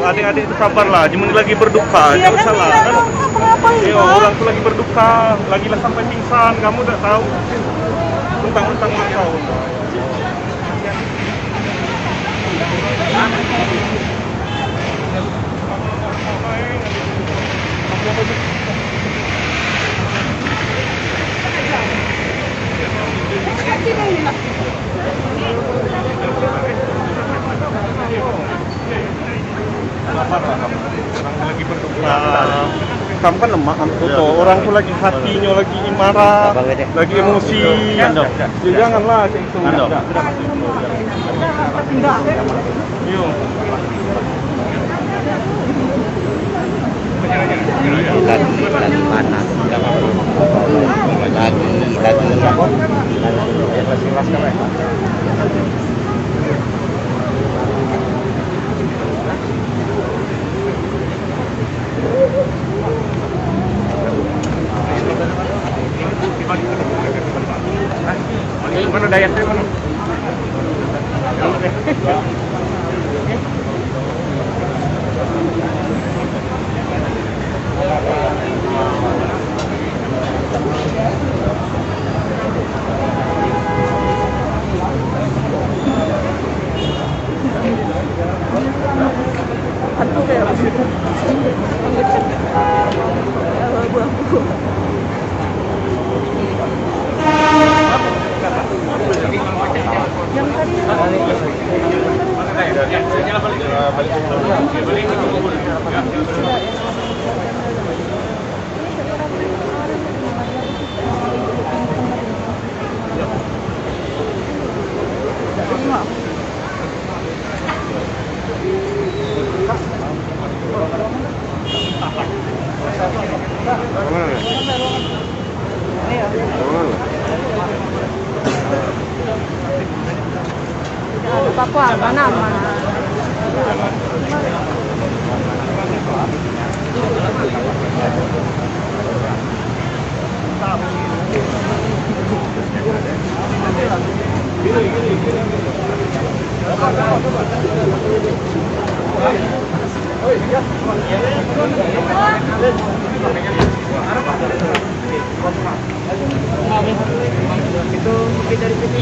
Adik-adik itu sabarlah, cuma lagi berduka, jangan salah kan? Iya, orang tuh lagi berduka, lagi lah sampai pingsan, kamu udah tahu, tentang tahu. Orang lagi berduka. Kamu kan lemah, orang tuh lagi hatinya lagi marah, lagi emosi. Ya janganlah kayak itu. Lagi panas. Mana dayaknya mana? Papua mana mana. Itu kopi dari PT.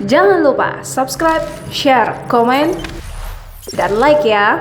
Jangan lupa subscribe, share, komen, dan like ya.